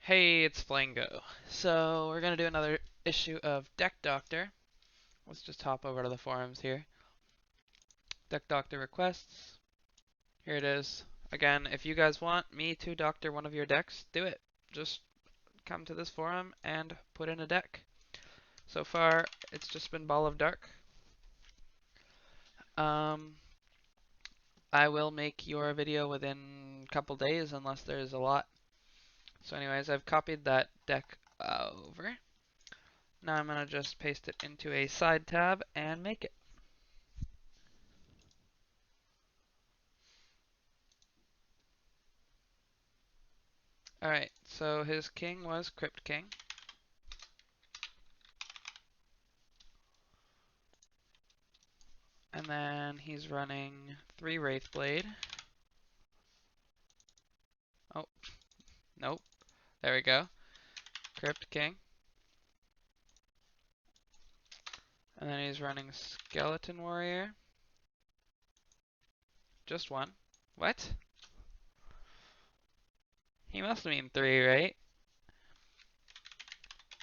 Hey, it's Flango. So, we're gonna do another issue of Deck Doctor. Let's just hop over to the forums here. Deck Doctor requests. Here it is. Again, if you guys want me to doctor one of your decks, do it. Just come to this forum and put in a deck. So far, it's just been Ball of Dark. I will make your video within a couple days unless there's a lot. So anyways, I've copied that deck over. Now I'm gonna just paste it into a side tab and make it. Alright, so his king was Crypt King. And then he's running 3 Wraithblade. Oh, nope. There we go. Crypt King. And then he's running Skeleton Warrior. Just one. What? He must mean 3, right?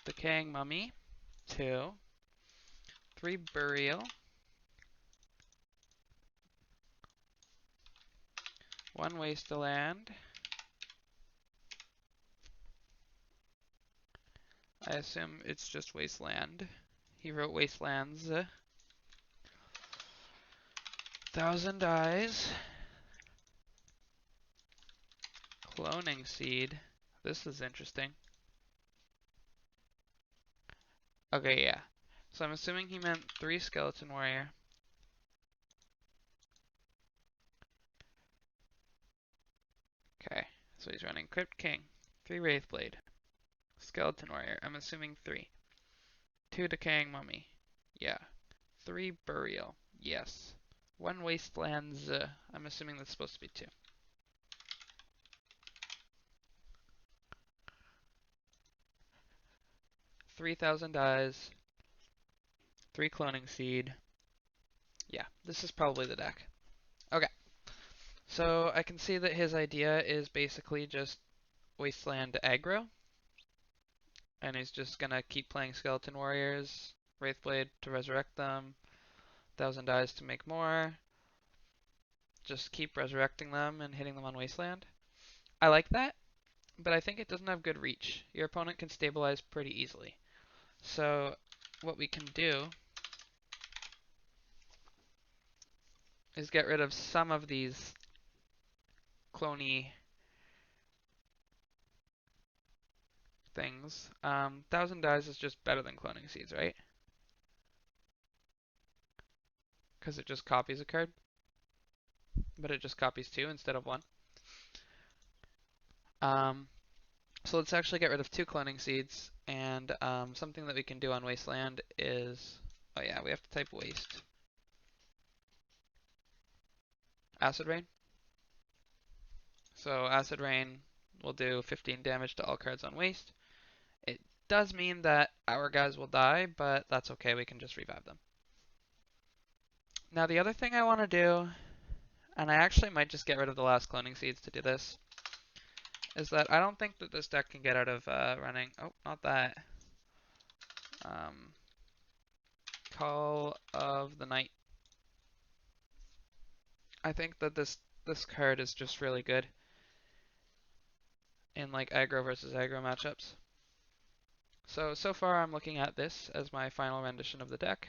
Decaying Mummy. 2. 3 Burial. 1 Wasteland. I assume it's just Wasteland. He wrote Wastelands. 1,000 Eyes. Cloning Seed. This is interesting. Okay, yeah. So I'm assuming he meant 3 Skeleton Warrior. Okay, so he's running Crypt King, 3 Wraithblade, Skeleton Warrior, I'm assuming 3. 2 Decaying Mummy, yeah. 3 Burial, yes. 1 Wastelands, I'm assuming that's supposed to be 2. 3,000 Eyes, 3 Cloning Seed. Yeah, this is probably the deck. Okay, so I can see that his idea is basically just Wasteland aggro. And he's just gonna keep playing Skeleton Warriors, Wraithblade to resurrect them, 1,000 Eyes to make more. Just keep resurrecting them and hitting them on Wasteland. I like that, but I think it doesn't have good reach. Your opponent can stabilize pretty easily. So what we can do is get rid of some of these cloney things. 1,000 Eyes is just better than Cloning Seeds, right? Because it just copies a card. But it just copies 2 instead of 1. So let's actually get rid of 2 Cloning Seeds. And something that we can do on Wasteland is... Oh yeah, we have to type Waste. Acid Rain. So Acid Rain will do 15 damage to all cards on Waste. It does mean that our guys will die, but that's okay, we can just revive them. Now the other thing I want to do, and I actually might just get rid of the last Cloning Seeds to do this, is that I don't think that this deck can get out of running... Oh, not that. Call of the Night. I think that this card is just really good in like aggro versus aggro matchups. So far I'm looking at this as my final rendition of the deck,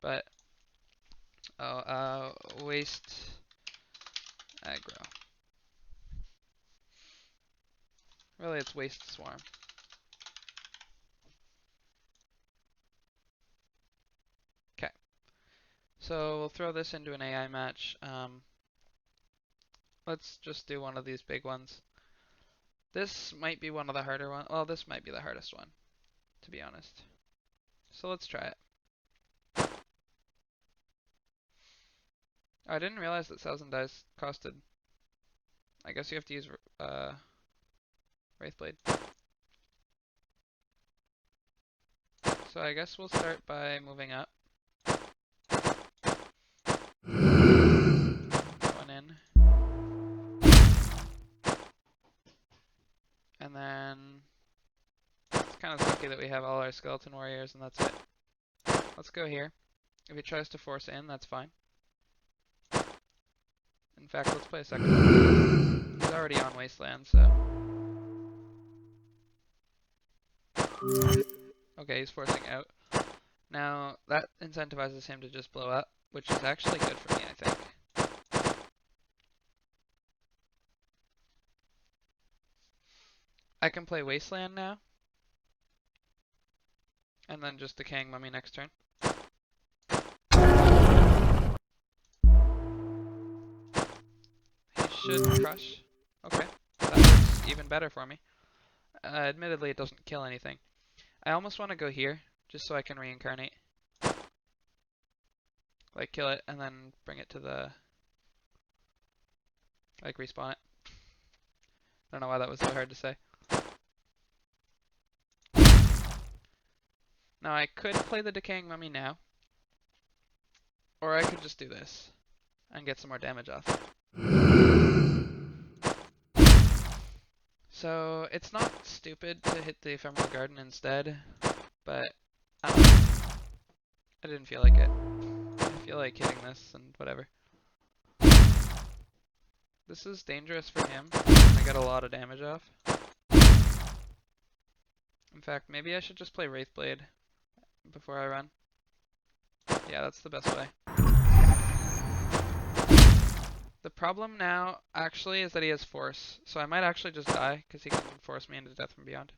but waste aggro. Really, it's waste swarm. Okay, so we'll throw this into an AI match. Let's just do one of these big ones. This might be one of the harder ones. Well, this might be the hardest one, to be honest. So let's try it. I didn't realize that 1,000 dice costed. I guess you have to use Wraithblade. So I guess we'll start by moving up. One in. And then kind of lucky that we have all our skeleton warriors and that's it. Let's go here. If he tries to force in, that's fine. In fact, let's play a second one. He's already on Wasteland, so... Okay, he's forcing out. Now, that incentivizes him to just blow up, which is actually good for me, I think. I can play Wasteland now. And then just Decaying Mummy next turn. He should crush. Okay, that works even better for me. Admittedly, it doesn't kill anything. I almost want to go here, just so I can reincarnate. Like, kill it, and then bring it to the... Like, respawn it. I don't know why that was so hard to say. Now, I could play the Decaying Mummy now. Or I could just do this. And get some more damage off. So, it's not stupid to hit the Ephemeral Garden instead. But, I don't know. I didn't feel like it. I feel like hitting this and whatever. This is dangerous for him. I got a lot of damage off. In fact, maybe I should just play Wraithblade before I run. Yeah, that's the best way. The problem now, actually, is that he has Force. So I might actually just die, because he can force me into Death from Beyond.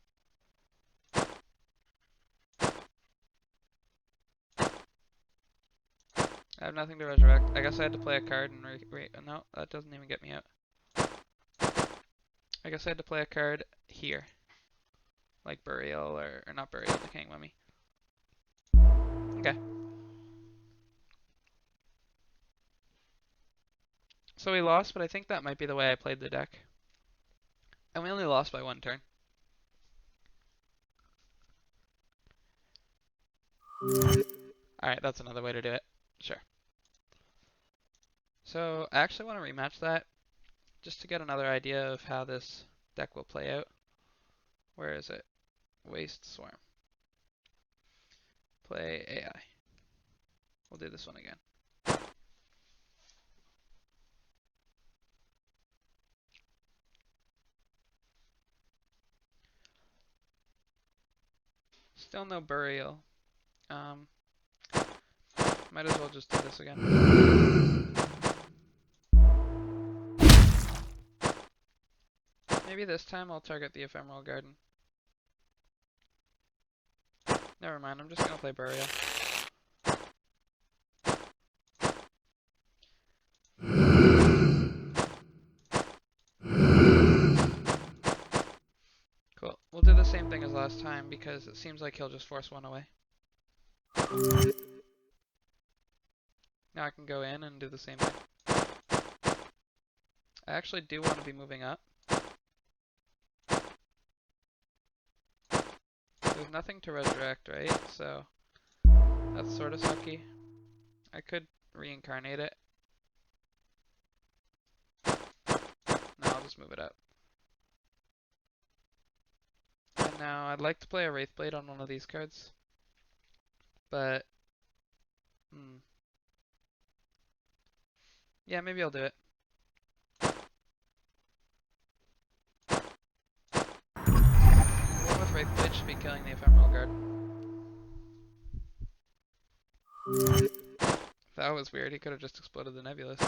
I have nothing to resurrect. I guess I had to play a card and no, that doesn't even get me out. I guess I had to play a card here. Like Burial, or not Burial, Decaying Mummy. Okay. So we lost, but I think that might be the way I played the deck. And we only lost by one turn. Alright, that's another way to do it. Sure. So, I actually want to rematch that, just to get another idea of how this deck will play out. Where is it? Waste Swarm. Play AI. We'll do this one again. Still no Burial. Might as well just do this again. Maybe this time I'll target the Ephemeral Garden. Never mind, I'm just gonna play Burial. Cool. We'll do the same thing as last time because it seems like he'll just force one away. Now I can go in and do the same thing. I actually do want to be moving up. There's nothing to resurrect, right? So that's sort of sucky. I could reincarnate it. No, I'll just move it up. And now I'd like to play a Wraithblade on one of these cards. But, yeah, maybe I'll do it. The one with Wraithblade should be killing the Ephemeral Guard. That was weird, he could have just exploded the Nebulous.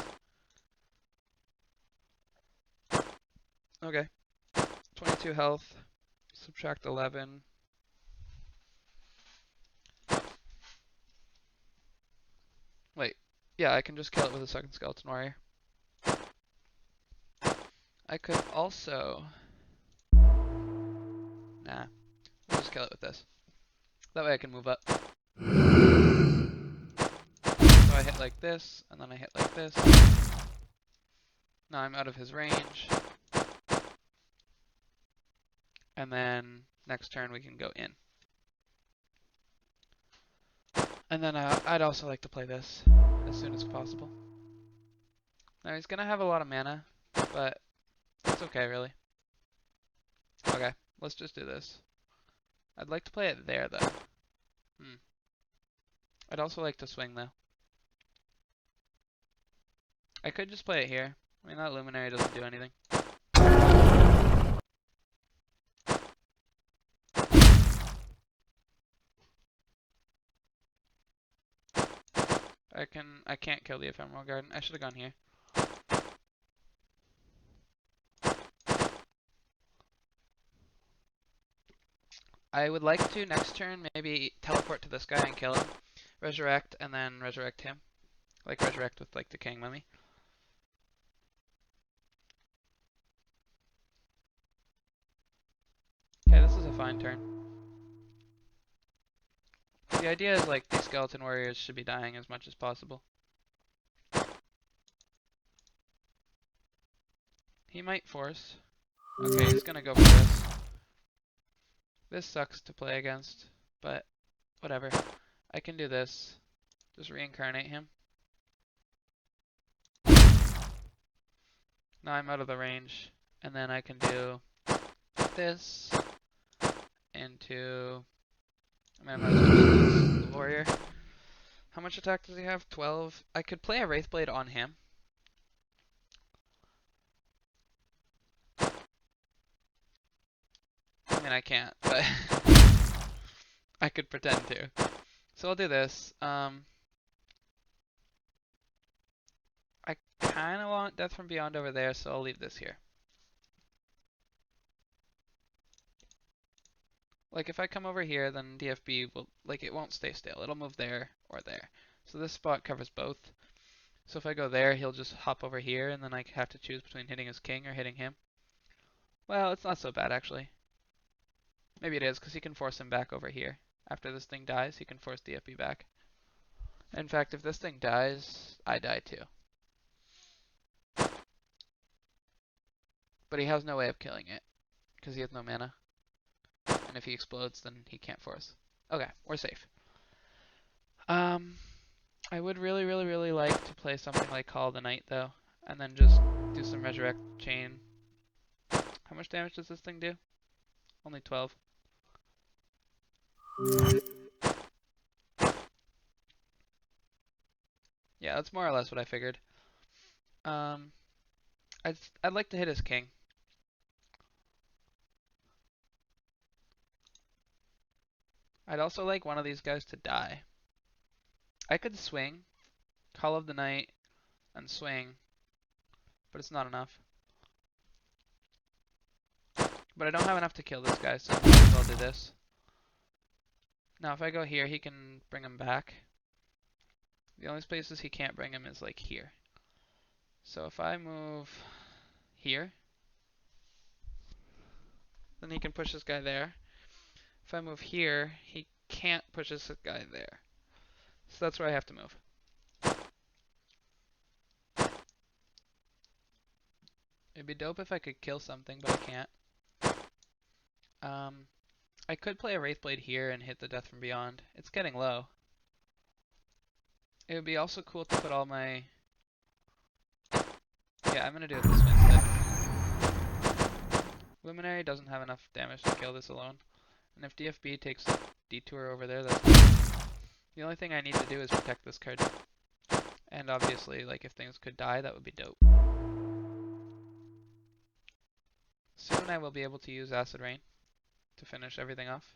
Okay. 22 health. Subtract 11. Wait. Yeah, I can just kill it with a second Skeleton Warrior. I could also... Nah. We'll just kill it with this. That way I can move up. So I hit like this, and then I hit like this. Now I'm out of his range. And then next turn we can go in. And then I'd also like to play this as soon as possible. Now he's gonna have a lot of mana, but it's okay really. Okay, let's just do this. I'd like to play it there, though. I'd also like to swing, though. I could just play it here. I mean, that Luminary doesn't do anything. I can't kill the Ephemeral Garden. I should have gone here. I would like to, next turn, maybe teleport to this guy and kill him. Resurrect, and then resurrect him. Like, resurrect with, like, Decaying Mummy. Okay, this is a fine turn. The idea is, like, these Skeleton Warriors should be dying as much as possible. He might force. Okay, he's gonna go for this. This sucks to play against, but whatever. I can do this. Just reincarnate him. Now I'm out of the range. And then I can do this into... I mean, I might as well just use the warrior. How much attack does he have? 12. I could play a Wraithblade on him. I mean, I can't, but I could pretend to. So I'll do this. I kind of want Death from Beyond over there, so I'll leave this here. Like, if I come over here, then DFB will, like, it won't stay still. It'll move there or there. So this spot covers both. So if I go there, he'll just hop over here, and then I have to choose between hitting his king or hitting him. Well, it's not so bad, actually. Maybe it is, because he can force him back over here. After this thing dies, he can force DFB back. In fact, if this thing dies, I die too. But he has no way of killing it, because he has no mana. And if he explodes, then he can't force. Okay, we're safe. I would really, really, really like to play something like Call of the Night, though, and then just do some Resurrect Chain. How much damage does this thing do? Only 12. Yeah, that's more or less what I figured. I'd like to hit his king. I'd also like one of these guys to die. I could swing, Call of the Night, and swing, but it's not enough. But I don't have enough to kill this guy, so I might as well do this. Now, if I go here, he can bring him back. The only places he can't bring him is, like, here. So if I move here, then he can push this guy there. If I move here, he can't push this guy there. So that's where I have to move. It'd be dope if I could kill something, but I can't. I could play a Wraithblade here and hit the Death from Beyond. It's getting low. It would be also cool to put all my... Yeah, I'm gonna do it this way instead. Luminary doesn't have enough damage to kill this alone. And if DFB takes a detour over there, that's fine. The only thing I need to do is protect this card. And obviously, like, if things could die, that would be dope. Soon I will be able to use Acid Rain to finish everything off.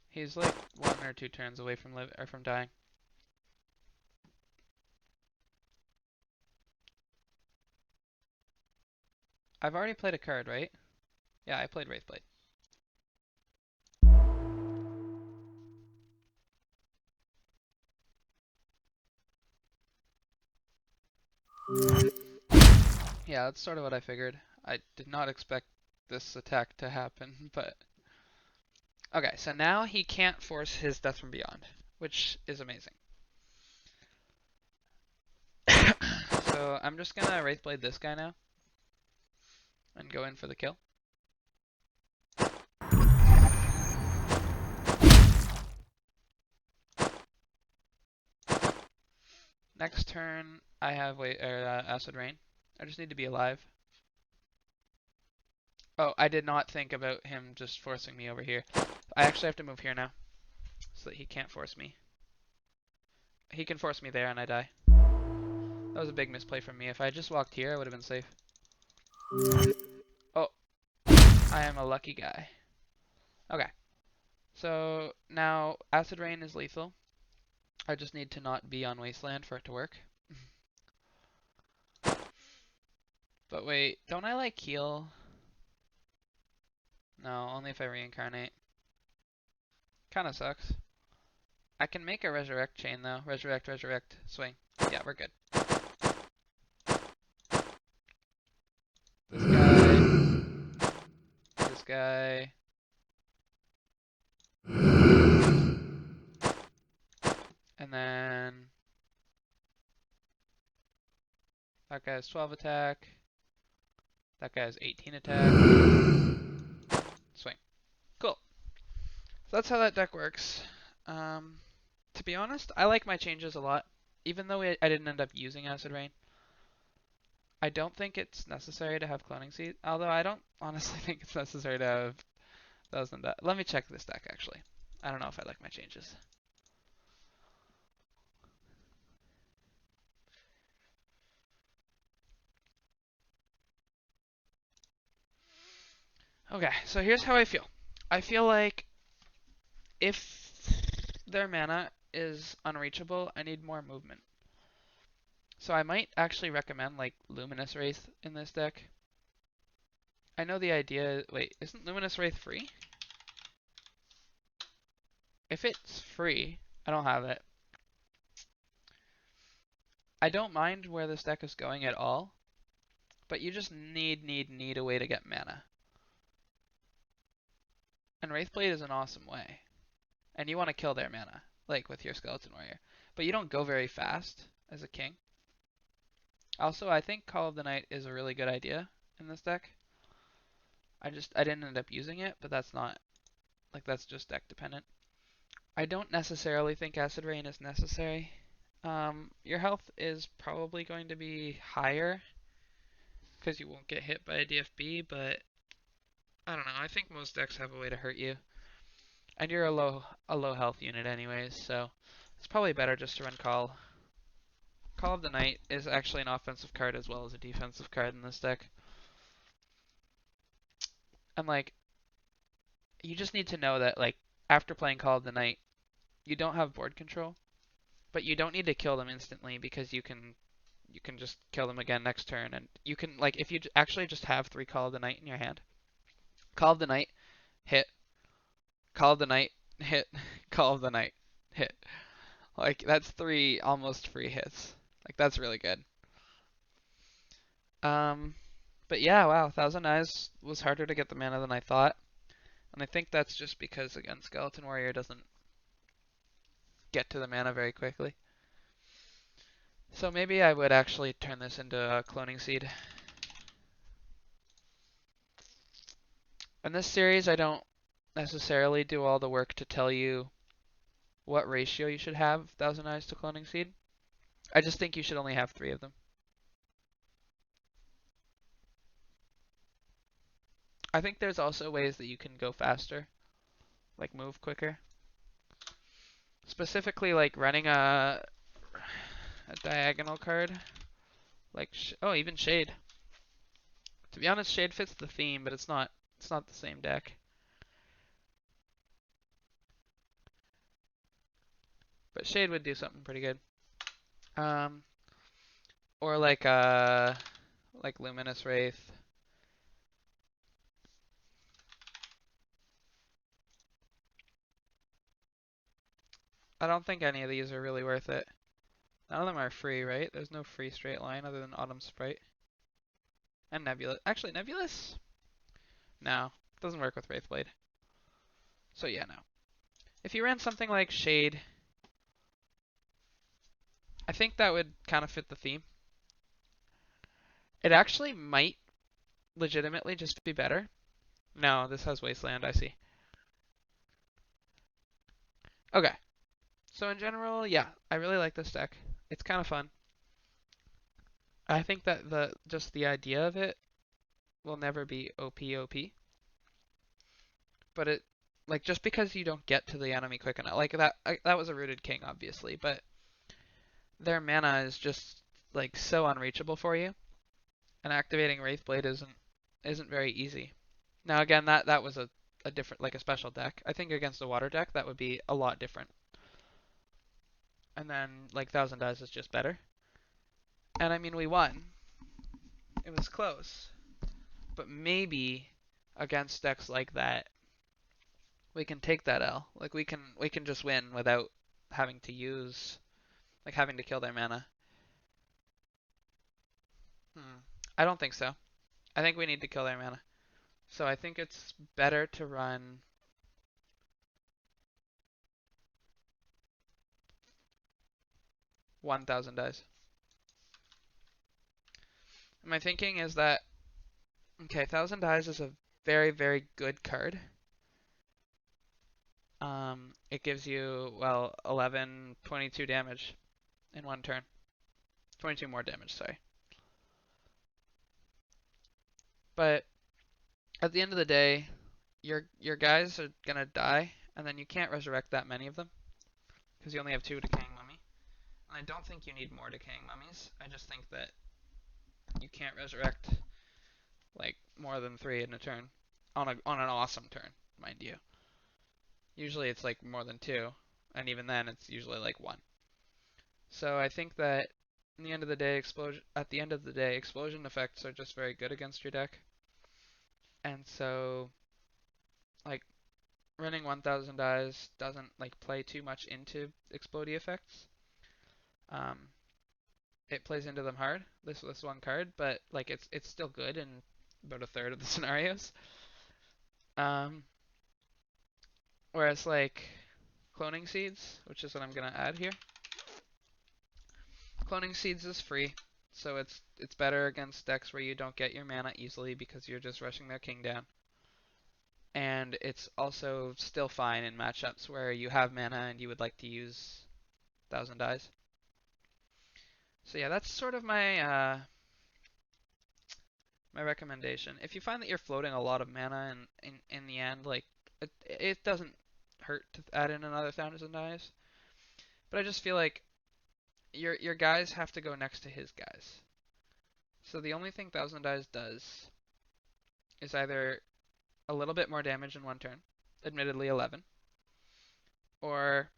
He's like 1 or 2 turns away from dying. I've already played a card, right? Yeah, I played Wraithblade. Yeah, that's sort of what I figured. I did not expect this attack to happen, but... Okay, so now he can't force his Death from Beyond, which is amazing. So I'm just gonna Wraithblade this guy now, and go in for the kill. Next turn, I have Acid Rain. I just need to be alive. Oh, I did not think about him just forcing me over here. I actually have to move here now so that he can't force me. He can force me there and I die. That was a big misplay from me. If I had just walked here, I would have been safe. Oh, I am a lucky guy. Okay, so now Acid Rain is lethal. I just need to not be on Wasteland for it to work. But wait, don't I like heal? No, only if I reincarnate. Kinda sucks. I can make a resurrect chain though. Resurrect, resurrect, swing. Yeah, we're good. This guy. This guy. And then that guy has 12 attack. That guy has 18 attack. Swing. Cool. So that's how that deck works. Um, to be honest, I like my changes a lot. Even though I didn't end up using Acid Rain, I don't think it's necessary to have Cloning Seed. Although I don't honestly think it's necessary to have Thousand Death. Let me check this deck actually. I don't know if I like my changes. Okay, so here's how I feel. I feel like if their mana is unreachable, I need more movement. So I might actually recommend like Luminous Wraith in this deck. I know the idea. Wait, isn't Luminous Wraith free? If it's free, I don't have it. I don't mind where this deck is going at all, but you just need a way to get mana. And Wraithblade is an awesome way. And you want to kill their mana, like with your Skeleton Warrior. But you don't go very fast as a king. Also, I think Call of the Night is a really good idea in this deck. I didn't end up using it, but that's not, like, that's just deck dependent. I don't necessarily think Acid Rain is necessary. Your health is probably going to be higher because you won't get hit by a DFB, but I don't know. I think most decks have a way to hurt you. And you're a low health unit anyways, so it's probably better just to run Call. Call of the Night is actually an offensive card as well as a defensive card in this deck. And like, you just need to know that like after playing Call of the Night, you don't have board control, but you don't need to kill them instantly because you can just kill them again next turn, and you can like if you actually just have 3 Call of the Night in your hand. Call of the Night, hit. Call of the Night, hit. Call of the Night, hit. Like that's 3 almost free hits. Like that's really good. Um, but yeah, wow, Thousand Eyes was harder to get the mana than I thought, and I think that's just because again Skeleton Warrior doesn't get to the mana very quickly. So maybe I would actually turn this into a Cloning Seed. In this series, I don't necessarily do all the work to tell you what ratio you should have Thousand Eyes to Cloning Seed. I just think you should only have 3 of them. I think there's also ways that you can go faster, like move quicker. Specifically, like running a diagonal card, like oh even Shade. To be honest, Shade fits the theme, but it's not the same deck. But Shade would do something pretty good. Um, or like Luminous Wraith. I don't think any of these are really worth it. None of them are free, right? There's no free straight line other than Autumn Sprite. And Nebulous. Actually, Nebulous? No. Doesn't work with Wraithblade. So yeah, no. If you ran something like Shade, I think that would kind of fit the theme. It actually might legitimately just be better. No, this has Wasteland, I see. Okay. So in general, yeah, I really like this deck. It's kind of fun. I think that just the idea of it will never be OP, but it like just because you don't get to the enemy quick enough, like that was a rooted king obviously, but their mana is just like so unreachable for you, and activating Wraithblade isn't very easy. Now again, that was a different like a special deck. I think against a water deck that would be a lot different. And then like Thousand Eyes is just better. And I mean we won. It was close. But maybe against decks like that we can take that L. Like we can just win without having to use like having to kill their mana. Hmm. I don't think so. I think we need to kill their mana. So I think it's better to run 1,000 dice. My thinking is that okay, 1,000 dice is a very very good card. It gives you well 11, 22 damage in one turn. 22 more damage, sorry. But at the end of the day, your guys are gonna die, and then you can't resurrect that many of them because you only have 2 decaying mummy. And I don't think you need more decaying mummies. I just think that you can't resurrect like more than 3 in a turn on an awesome turn, mind you. Usually it's like more than 2, and even then it's usually like 1. So I think that in the end of the day, explosion effects are just very good against your deck. And so like running 1,000 dies doesn't like play too much into explodey effects. Um, it plays into them hard. This one card, but like it's still good in about a third of the scenarios. Um, whereas like cloning seeds, which is what I'm gonna add here. Cloning seeds is free, so it's better against decks where you don't get your mana easily because you're just rushing their king down. And it's also still fine in matchups where you have mana and you would like to use 1,000 dies. So yeah, that's sort of my recommendation. If you find that you're floating a lot of mana and in the end, like it doesn't hurt to add in another 1,000 dies, but I just feel like your guys have to go next to his guys. So the only thing 1,000 dies does is either a little bit more damage in one turn, admittedly 11, or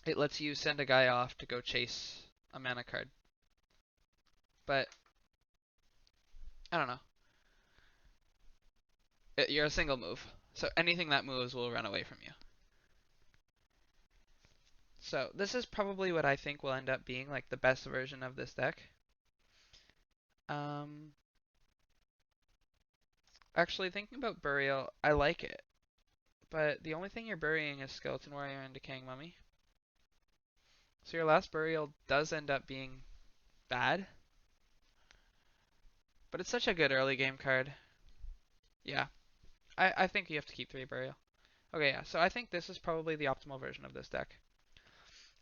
it lets you send a guy off to go chase a mana card. But I don't know. You're a single move, so anything that moves will run away from you. So this is probably what I think will end up being like the best version of this deck. Um, Actually, thinking about Burial, I like it, but the only thing you're burying is Skeleton Warrior and Decaying Mummy. So your last Burial does end up being bad, but it's such a good early game card. Yeah, I think you have to keep 3 Burial. Okay, yeah, so I think this is probably the optimal version of this deck.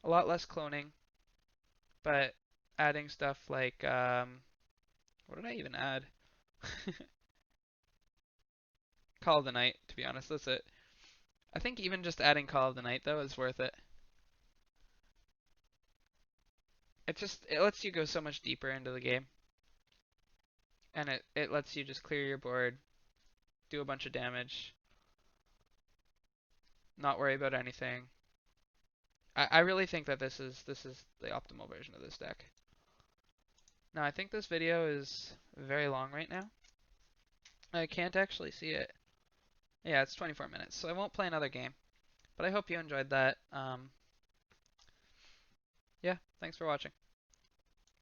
A lot less cloning, but adding stuff like, what did I even add? Call of the Night, to be honest, that's it. I think even just adding Call of the Night, though, is worth it. It lets you go so much deeper into the game. And it lets you just clear your board, do a bunch of damage, not worry about anything. I really think that this is the optimal version of this deck. Now I think this video is very long right now. I can't actually see it. Yeah, it's 24 minutes, so I won't play another game. But I hope you enjoyed that. Yeah, thanks for watching.